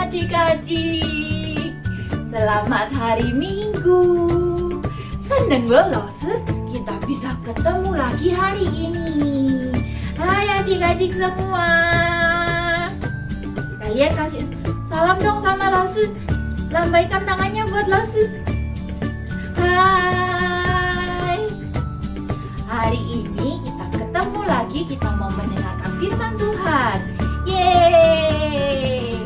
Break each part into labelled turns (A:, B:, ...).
A: adik-adik, selamat hari Minggu. Seneng loh, kita bisa ketemu lagi hari ini. Hai adik-adik semua, kalian kasih salam dong sama Lose. Lambaikan tangannya buat Lose. Hai. Hari ini kita ketemu lagi, kita mau mendengarkan firman Tuhan. Yeay.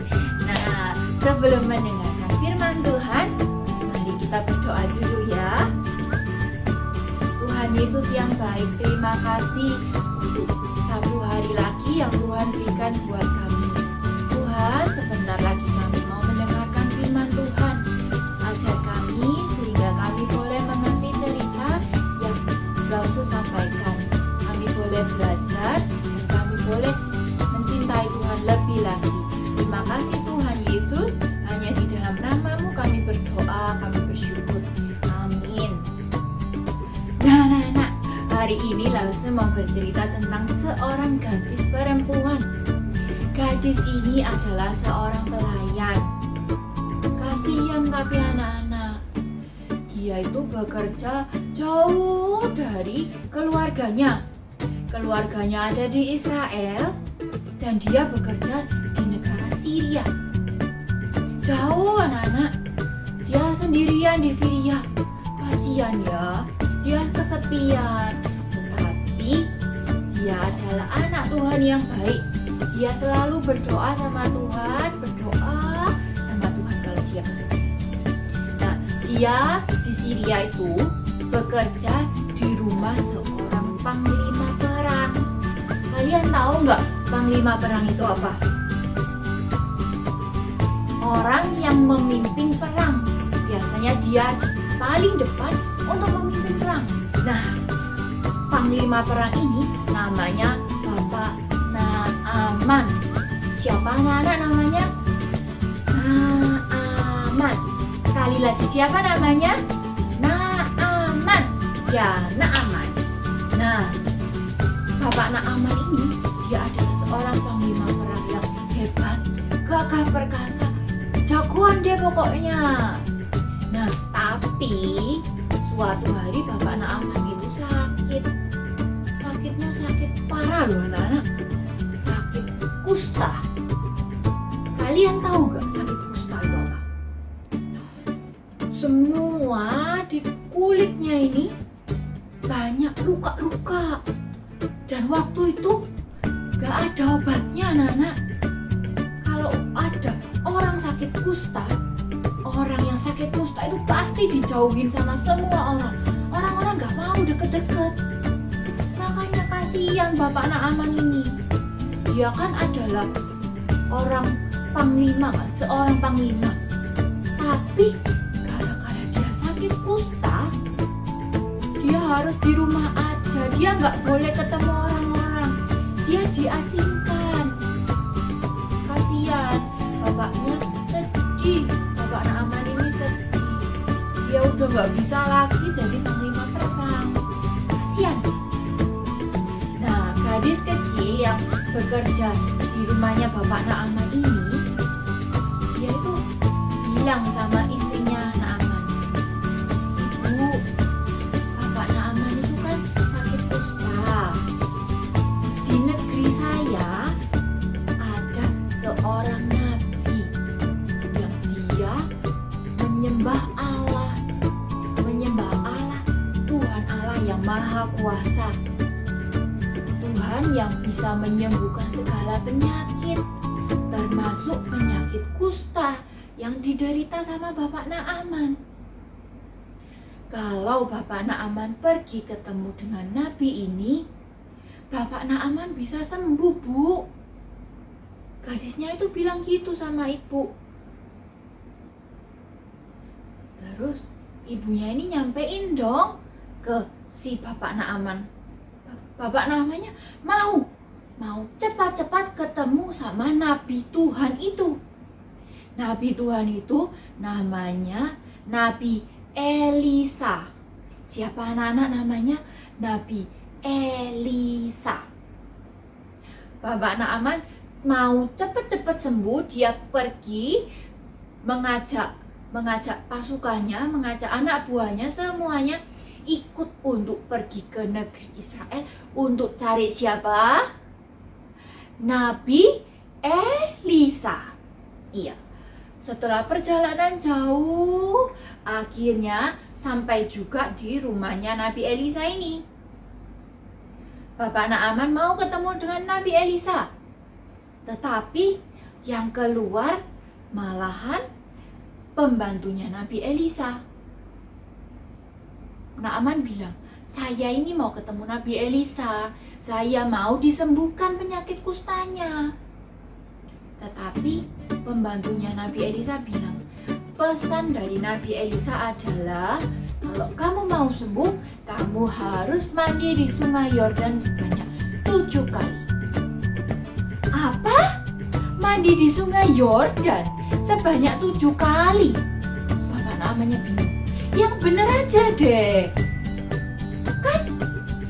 A: Nah, sebelum mendengarkan firman Tuhan, mari kita berdoa dulu ya. Tuhan Yesus yang baik, terima kasih untuk satu hari lagi yang Tuhan berikan buat kami. Tuhan, sebentar lagi kami mau mendengarkan firman Tuhan. Ajar kami sehingga kami boleh mengerti cerita yang Lose sampaikan. Kami boleh belajar dan kami boleh mencintai Tuhan lebih lagi. Terima kasih Tuhan Yesus, hanya di dalam nama-Mu kami berdoa, kami bersyukur. Amin. Nah, hari ini Lose mau bercerita tentang seorang gadis perempuan. Gadis ini adalah seorang pelayan. Kasihan tapi anak-anak, dia itu bekerja jauh dari keluarganya. Keluarganya ada di Israel dan dia bekerja di negara Syria. Jauh anak-anak, dia sendirian di Syria. Kasihan ya, dia kesepian. Tapi dia adalah anak Tuhan yang baik. Dia selalu berdoa sama Tuhan, kalau dia kesepian. Nah, dia di Syria itu bekerja di rumah seorang panglima perang. Kalian tahu nggak panglima perang itu apa? Orang yang memimpin perang. Biasanya dia paling depan untuk memimpin perang. Nah, panglima perang ini namanya Bapak Naaman. Siapa anak-anak namanya? Naaman. Sekali lagi, siapa namanya? Naaman. Ya, Naaman. Nah, Bapak Naaman ini dia adalah seorang panglima perang yang hebat, gagah perkasa, jagoan deh pokoknya. Nah, tapi suatu hari Bapak Naaman itu sakit. Sakitnya sakit parah loh anak-anak. Sakit kusta. Kalian tahu gak sakit kusta itu apa? Semua di kulitnya ini banyak luka-luka. Dan waktu itu gak ada obatnya anak-anak. Kalau ada orang sakit kusta, orang yang sakit kusta itu pasti dijauhin sama semua orang. Orang-orang gak mau deket-deket. Makanya kasihan Bapak Naaman ini. Dia kan adalah orang panglima kan, seorang panglima. Tapi gara-gara dia sakit kusta, dia harus di rumah aja. Dia nggak boleh ketemu orang-orang. Dia diasingkan. Kasihan, bapaknya sedih. Bapak Naaman ini sedih. Dia udah nggak bisa lagi jadi panglima perang. Kasihan. Nah, gadis kecil yang bekerja di rumahnya Bapak Naaman ini, dia itu bilang sama istrinya Naaman, "Ibu, Bapak Naaman itu kan sakit kusta. Di negeri saya ada seorang nabi yang dia menyembah Allah Tuhan Allah yang Maha Kuasa. Tuhan yang bisa menyembuhkan segala penyakit, termasuk penyakit kusta yang diderita sama Bapak Naaman. Kalau Bapak Naaman pergi ketemu dengan nabi ini, Bapak Naaman bisa sembuh, Bu." Gadisnya itu bilang gitu sama ibu. Terus ibunya ini nyampein dong ke si Bapak Naaman. Bapak Naamannya mau cepat-cepat ketemu sama nabi Tuhan itu. Nabi Tuhan itu namanya Nabi Elisa. Siapa anak-anak namanya? Nabi Elisa. Bapak Naaman mau cepet-cepet sembuh, dia pergi mengajak pasukannya, mengajak anak buahnya semuanya ikut untuk pergi ke negeri Israel untuk cari siapa? Nabi Elisa. Iya. Setelah perjalanan jauh, akhirnya sampai juga di rumahnya Nabi Elisa ini. Bapak Naaman mau ketemu dengan Nabi Elisa, tetapi yang keluar malahan pembantunya Nabi Elisa. Naaman bilang, saya ini mau ketemu Nabi Elisa, saya mau disembuhkan penyakit kustanya. Tetapi pembantunya Nabi Elisa bilang, pesan dari Nabi Elisa adalah, kalau kamu mau sembuh, kamu harus mandi di sungai Yordan sebanyak 7 kali. Apa? Mandi di sungai Yordan sebanyak 7 kali? Bapak namanya bingung. Yang bener aja deh. Kan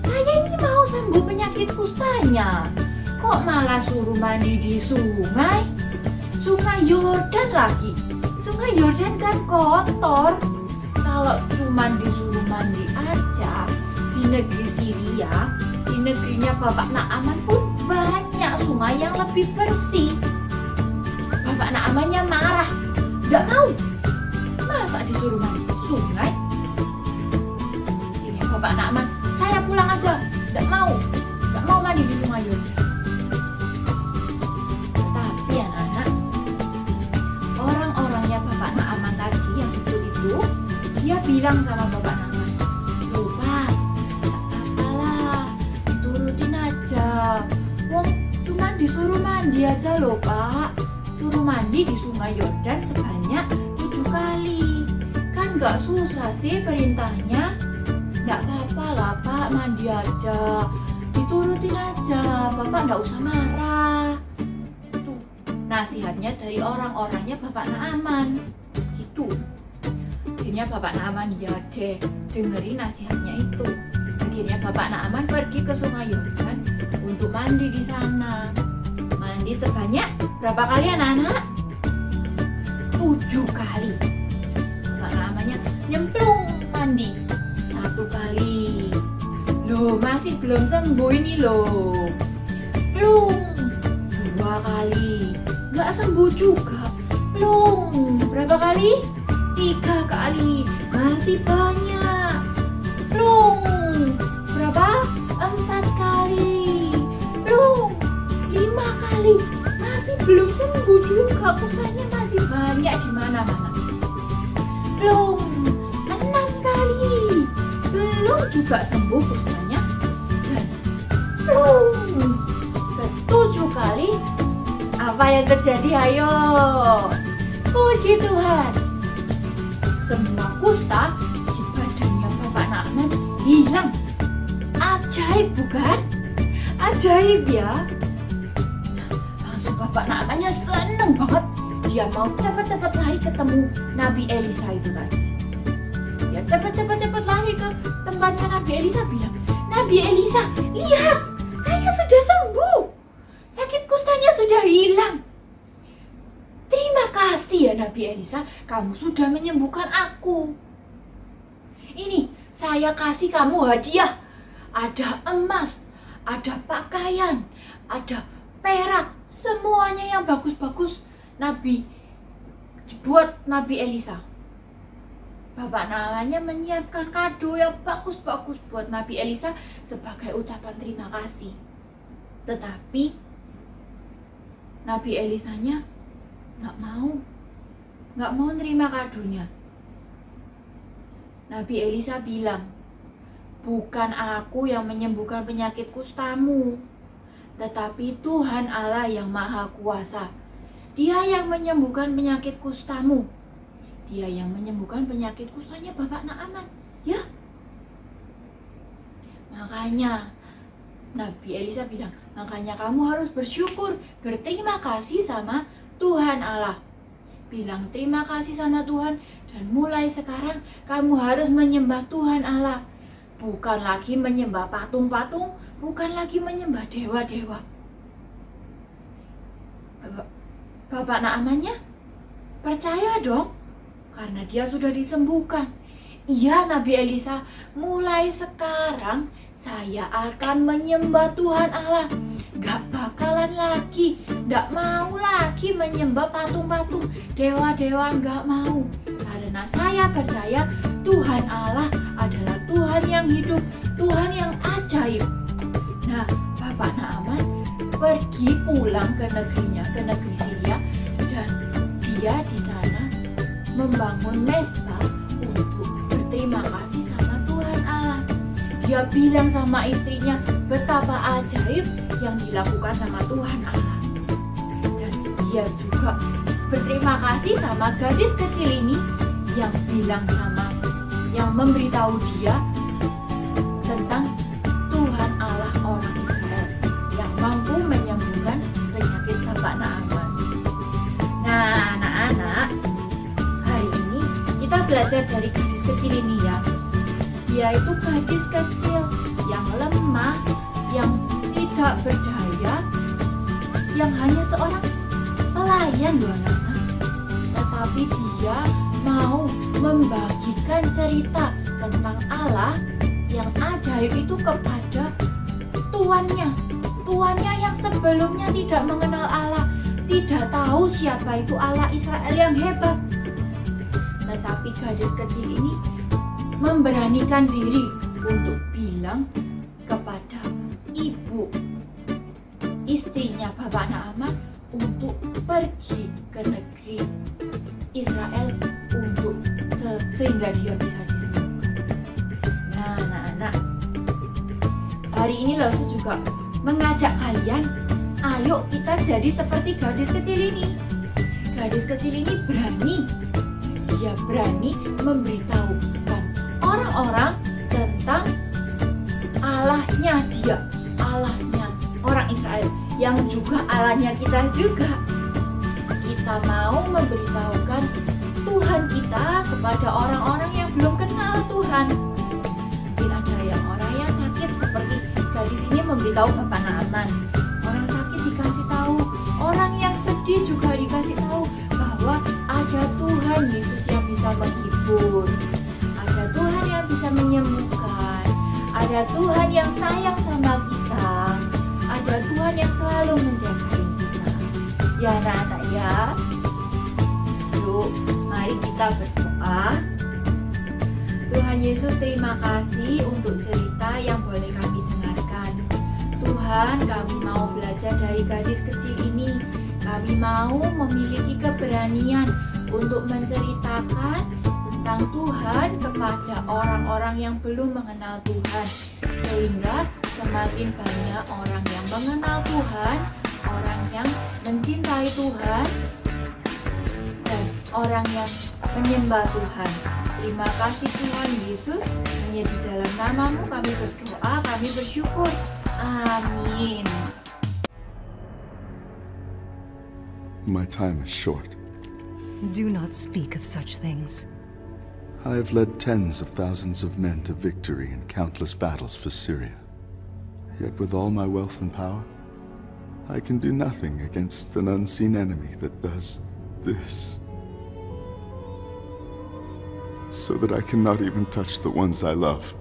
A: saya ini mau sembuh penyakit kustanya. Kok malah suruh mandi di sungai? Sungai Yordan lagi. Sungai Yordan kan kotor. Kalau cuma disuruh mandi aja di negeri Syria, di negerinya Bapak Naaman pun banyak sungai yang lebih bersih. Bapak Naamannya marah, nggak mau. Masa disuruh mandi sungai? Ini Bapak Naaman, saya pulang aja, nggak mau mandi di sungai Yordan. Tapi anak-anak, orang-orangnya Bapak Naaman tadi yang itu, dia bilang sama Bapak Naaman, loh Pak, tak apa-apalah, turutin aja. Wong cuma disuruh mandi aja loh Pak. Suruh mandi di sungai Yordan sebanyak 7 kali. Kan gak susah sih perintahnya. Gak apa-apa lah Pak, mandi aja. Diturutin aja, Bapak gak usah marah. Tuh, nasihatnya dari orang-orangnya Bapak Naaman. Gitu. Akhirnya Bapak Naaman ya deh, dengerin nasihatnya itu. Akhirnya Bapak Naaman pergi ke sungai Yordan untuk mandi di sana. Mandi sebanyak berapa kali anak-anak? 7 kali. Bapak namanya nyemplung mandi 1 kali. Loh, masih belum sembuh ini loh. Plung 2 kali. Nggak sembuh juga. Plung berapa kali? 3 kali. Masih banyak. Plung berapa? 4 kali. Plung 5 kali. Masih belum sembuh juga, kustanya masih banyak di mana-mana. Belum 6 kali. Belum juga sembuh kustanya. Dan belum ke-7 kali. Apa yang terjadi? Ayo. Puji Tuhan. Semua kusta di badannya Bapak Naaman hilang. Ajaib bukan? Ajaib ya. Bapak Naamannya seneng banget. Dia mau cepat-cepat lari ketemu Nabi Elisa itu kan. Dia cepat-cepat lari ke tempatnya Nabi Elisa, bilang, Nabi Elisa, lihat, saya sudah sembuh. Sakit kustanya sudah hilang. Terima kasih ya Nabi Elisa, kamu sudah menyembuhkan aku. Ini saya kasih kamu hadiah. Ada emas, ada pakaian, ada perak, semuanya yang bagus-bagus Nabi dibuat Nabi Elisa. Bapak namanya menyiapkan kado yang bagus-bagus buat Nabi Elisa sebagai ucapan terima kasih. Tetapi Nabi Elisanya nggak mau nerima kadonya. Nabi Elisa bilang, bukan aku yang menyembuhkan penyakit kustamu, tetapi Tuhan Allah yang Maha Kuasa. Dia yang menyembuhkan penyakit kustamu. Dia yang menyembuhkan penyakit kustanya Bapak Naaman. Ya. Makanya Nabi Elisa bilang, makanya kamu harus bersyukur, berterima kasih sama Tuhan Allah. Bilang terima kasih sama Tuhan, dan mulai sekarang kamu harus menyembah Tuhan Allah. Bukan lagi menyembah patung-patung, bukan lagi menyembah dewa-dewa. Bapak Naamannya percaya dong, karena dia sudah disembuhkan. Iya Nabi Elisa, mulai sekarang saya akan menyembah Tuhan Allah. Gak bakalan lagi, gak mau lagi menyembah patung-patung, dewa-dewa, gak mau. Karena saya percaya Tuhan Allah adalah Tuhan yang hidup, Tuhan yang ajaib. Nah, Bapak Naaman pergi pulang ke negerinya, ke negeri Syria, dan dia di sana membangun mesbah untuk berterima kasih sama Tuhan Allah. Dia bilang sama istrinya betapa ajaib yang dilakukan sama Tuhan Allah. Dan dia juga berterima kasih sama gadis kecil ini yang bilang yang memberitahu dia tentang Tuhan Allah orang Israel yang mampu menyembuhkan penyakit Bapak Naaman. Nah, anak-anak, hari ini kita belajar dari gadis kecil ini ya. Dia itu gadis kecil yang lemah, yang tidak berdaya, yang hanya seorang pelayan loh anak-anak. Tetapi dia mau membagikan cerita tentang Allah yang ajaib itu kepada tuannya. Tuannya yang sebelumnya tidak mengenal Allah, tidak tahu siapa itu Allah Israel yang hebat. Tetapi gadis kecil ini memberanikan diri untuk bilang kepada ibu istrinya Bapak Naaman untuk pergi ke negeri Israel untuk sehingga dia bisa disembuhkan. Nah, anak-anak, hari ini Lausus juga mengajak kalian, ayo kita jadi seperti gadis kecil ini. Gadis kecil ini berani, dia berani memberitahukan orang-orang tentang Allahnya dia, Allahnya orang Israel, yang juga Allahnya kita juga. Kita mau memberitahukan Tuhan kita kepada orang-orang yang belum kenal Tuhan. Mungkin ada orang yang sakit seperti gadis ini memberitahu Bapak Naaman. Orang sakit dikasih tahu, orang yang sedih juga dikasih tahu bahwa ada Tuhan Yesus yang bisa menghibur, ada Tuhan yang bisa menyembuhkan, ada Tuhan yang sayang sama kita, ada Tuhan yang selalu menjaga kita. Ya anak-anak ya, yuk mari kita berdoa. Tuhan Yesus, terima kasih untuk cerita yang boleh kami dengarkan. Tuhan, kami mau belajar dari gadis kecil ini. Kami mau memiliki keberanian untuk menceritakan tentang Tuhan kepada orang-orang yang belum mengenal Tuhan, sehingga semakin banyak orang yang mengenal Tuhan, orang yang mencintai Tuhan, dan orang yang menyembah Tuhan. Terima kasih Tuhan Yesus, hanya di dalam nama-Mu kami berdoa, kami bersyukur. Amin.
B: My time is short.
C: Do not speak of such things.
B: I have led tens of thousands of men to victory in countless battles for Syria. Yet with all my wealth and power, I can do nothing against an unseen enemy that does this. So that I cannot even touch the ones I love.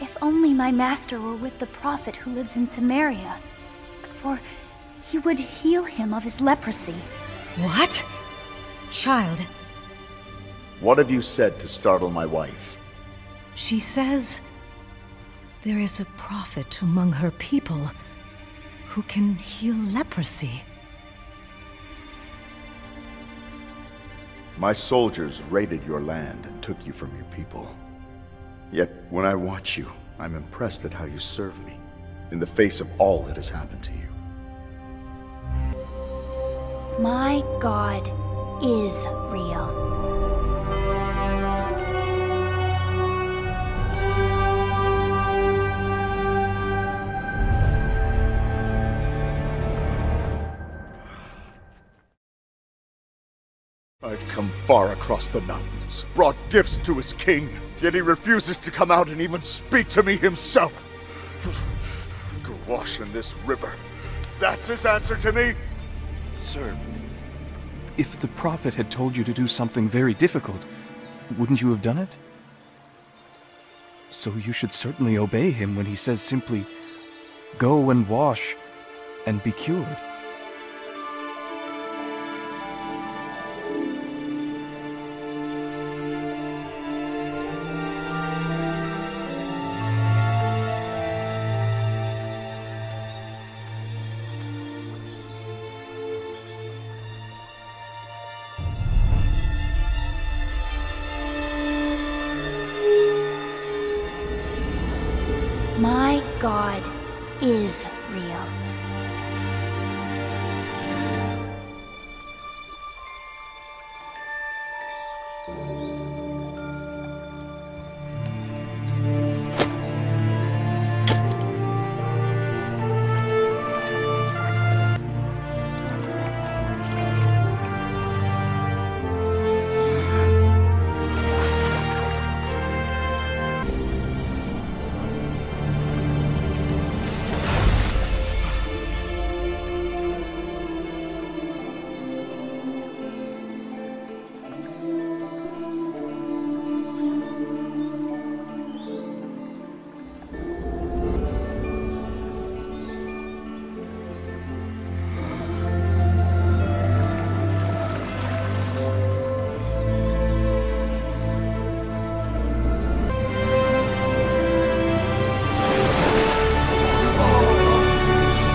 D: If only my master were with the prophet who lives in Samaria, for he would heal him of his leprosy.
C: What? Child,
E: What have you said to startle my wife?
C: she says there is a prophet among her people who can heal leprosy.
E: My soldiers raided your land and took you from your people. Yet when I watch you, I'm impressed at how you serve me, in the face of all that has happened to you.
D: My God is real.
E: I've come far across the mountains, brought gifts to his king, yet he refuses to come out and even speak to me himself. Go wash in this river. That's his answer to me?
F: Sir, if the prophet had told you to do something very difficult, wouldn't you have done it? So you should certainly obey him when he says simply, "Go and wash and be cured."
D: My God is real.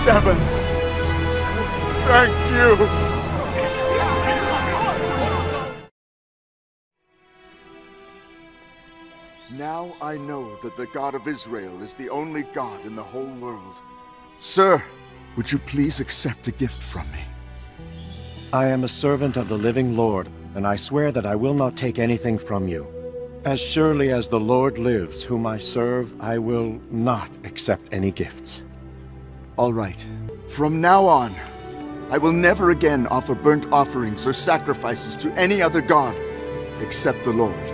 E: Seven. Thank you. Now I know that the God of Israel is the only God in the whole world. Sir, would you please accept a gift from me?
G: I am a servant of the living Lord, and I swear that I will not take anything from you. As surely as the Lord lives, whom I serve, I will not accept any gifts.
E: All right. From now on, I will never again offer burnt offerings or sacrifices to any other god except the Lord.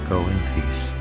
G: Go in peace.